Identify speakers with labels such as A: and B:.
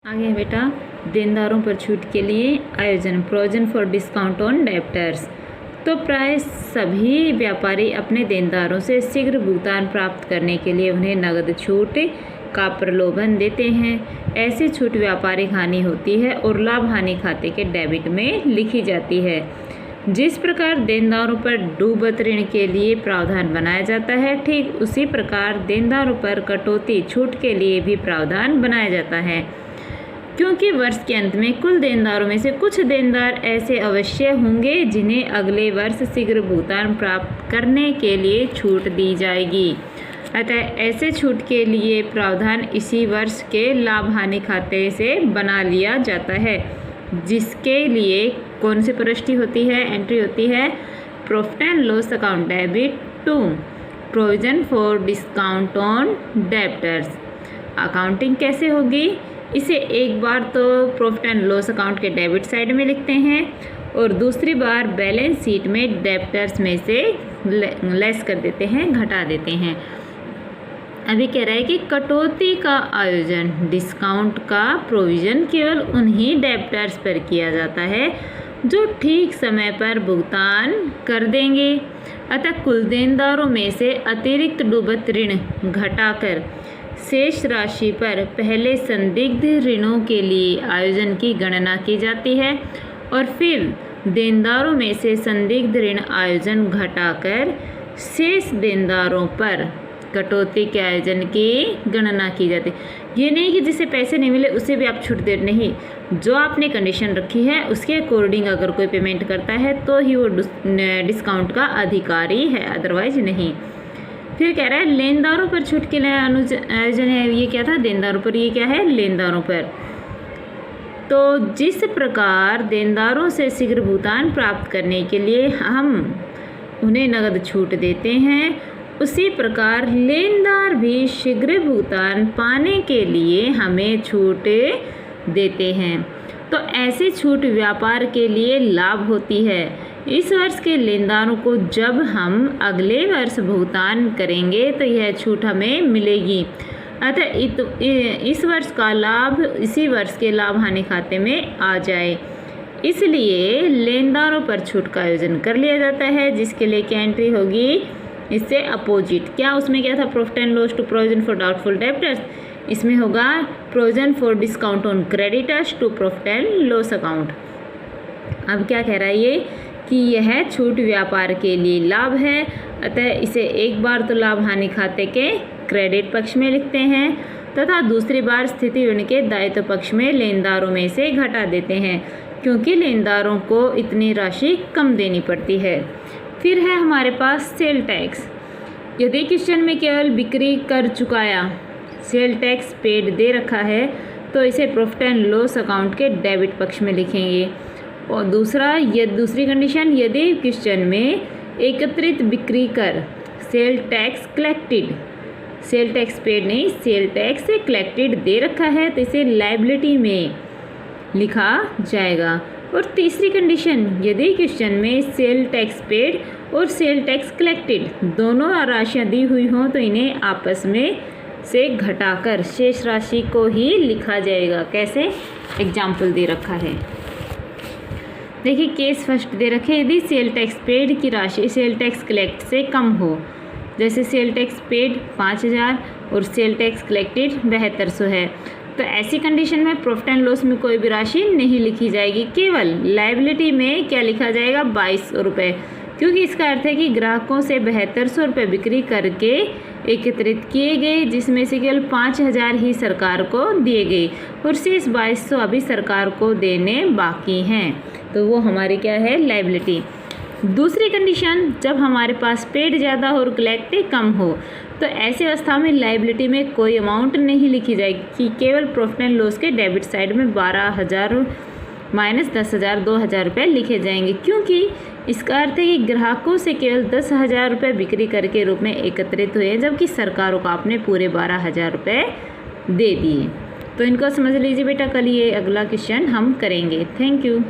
A: आगे है बेटा देनदारों पर छूट के लिए आयोजन, provision for discount on debtors. तो प्राय सभी व्यापारी अपने देनदारों से शीघ्र भुगतान प्राप्त करने के लिए उन्हें नगद छूट का प्रलोभन देते हैं। ऐसी छूट व्यापारिक हानि होती है और लाभ हानि खाते के डेबिट में लिखी जाती है। जिस प्रकार देनदारों पर डूबत ऋण के लिए प्रावधान बनाया जाता है, ठीक उसी प्रकार देनदारों पर कटौती छूट के लिए भी प्रावधान बनाया जाता है, क्योंकि वर्ष के अंत में कुल देनदारों में से कुछ देनदार ऐसे अवश्य होंगे जिन्हें अगले वर्ष शीघ्र भुगतान प्राप्त करने के लिए छूट दी जाएगी। अतः ऐसे छूट के लिए प्रावधान इसी वर्ष के लाभ हानि खाते से बना लिया जाता है, जिसके लिए कौन सी प्रविष्टि होती है, एंट्री होती है profit and loss account debit to provision for discount on debtors. Accounting कैसे होगी, इसे एक बार तो प्रॉफिट एंड लॉस अकाउंट के डेबिट साइड में लिखते हैं और दूसरी बार बैलेंस शीट में डेब्टर्स में से लेस कर देते हैं, घटा देते हैं। अभी कह रहा है कि कटौती का आयोजन, डिस्काउंट का प्रोविजन केवल उन्हीं डेब्टर्स पर किया जाता है जो ठीक समय पर भुगतान कर देंगे। अतः कुल देनदारों में से अतिरिक्त डूबत ऋण घटाकर शेष राशि पर पहले संदिग्ध ऋणों के लिए आयोजन की गणना की जाती है और फिर देनदारों में से संदिग्ध ऋण आयोजन घटाकर शेष देनदारों पर कटौती के आयोजन की गणना की जाती है। ये नहीं कि जिसे पैसे नहीं मिले उसे भी आप छूट दे, नहीं, जो आपने कंडीशन रखी है उसके अकॉर्डिंग अगर कोई पेमेंट करता है तो ही वो डिस्काउंट का अधिकारी है, अदरवाइज नहीं। फिर कह रहा है लेनदारों पर छूट के लिए आयोजन है, ये क्या था, देनदारों पर, ये क्या है, लेनदारों पर। तो जिस प्रकार देनदारों से शीघ्र भुगतान प्राप्त करने के लिए हम उन्हें नगद छूट देते हैं, उसी प्रकार लेनदार भी शीघ्र भुगतान पाने के लिए हमें छूट देते हैं। तो ऐसी छूट व्यापार के लिए लाभ होती है। इस वर्ष के लेनदारों को जब हम अगले वर्ष भुगतान करेंगे तो यह छूट हमें मिलेगी। अतः इस वर्ष का लाभ इसी वर्ष के लाभ हानि खाते में आ जाए, इसलिए लेनदारों पर छूट का आयोजन कर लिया जाता है, जिसके लिए क्या एंट्री होगी, इससे अपोजिट। क्या उसमें क्या था, profit and loss to provision for doubtful debtors, इसमें होगा provision for discount on creditors to profit and loss account. अब क्या कह रहा है ये कि यह छूट व्यापार के लिए लाभ है, अतः इसे एक बार तो लाभ हानि खाते के क्रेडिट पक्ष में लिखते हैं तथा दूसरी बार स्थिति ऋण के दायित्व पक्ष में लेनदारों में से घटा देते हैं, क्योंकि लेनदारों को इतनी राशि कम देनी पड़ती है। फिर है हमारे पास सेल टैक्स। यदि क्वेश्चन में केवल बिक्री कर चुकाया सेल टैक्स पेड दे रखा है तो इसे प्रॉफिट एंड लॉस अकाउंट के डेबिट पक्ष में लिखेंगे। और दूसरी कंडीशन, यदि क्वेश्चन में एकत्रित बिक्री कर sale tax collected, sale tax paid नहीं, सेल टैक्स कलेक्टेड दे रखा है तो इसे लायबिलिटी में लिखा जाएगा। और तीसरी कंडीशन, यदि क्वेश्चन में सेल टैक्स पेड और सेल टैक्स कलेक्टेड दोनों राशियां दी हुई हों तो इन्हें आपस में से घटाकर शेष राशि को ही लिखा जाएगा। कैसे, एग्जाम्पल दे रखा है, देखिए केस फर्स्ट दे रखे, यदि सेल टैक्स पेड की राशि सेल टैक्स कलेक्ट से कम हो, जैसे सेल टैक्स पेड 5000 और सेल टैक्स कलेक्टेड 7200 है, तो ऐसी कंडीशन में प्रॉफिट एंड लॉस में कोई भी राशि नहीं लिखी जाएगी, केवल लायबिलिटी में क्या लिखा जाएगा, 2200 रुपये, क्योंकि इसका अर्थ है कि ग्राहकों से 7200 रुपये बिक्री करके एकत्रित किए गए, जिसमें से केवल 5000 ही सरकार को दिए गए और शेष 2200 अभी सरकार को देने बाकी हैं, तो वो हमारी क्या है, लायबिलिटी। दूसरी कंडीशन, जब हमारे पास पेड ज़्यादा और कलेक्ट कम हो, तो ऐसी अवस्था में लायबिलिटी में कोई अमाउंट नहीं लिखी जाएगी, कि केवल प्रॉफिट एंड लॉस के डेबिट साइड में 12000 माइनस 10,000 2000 रुपये लिखे जाएंगे, क्योंकि इसका अर्थ है कि ग्राहकों से केवल 10,000 रुपये बिक्री कर के रूप में एकत्रित हुए, जबकि सरकारों को आपने पूरे 12,000 रुपये दे दिए। तो इनको समझ लीजिए बेटा, कल ये अगला क्वेश्चन हम करेंगे। Thank you.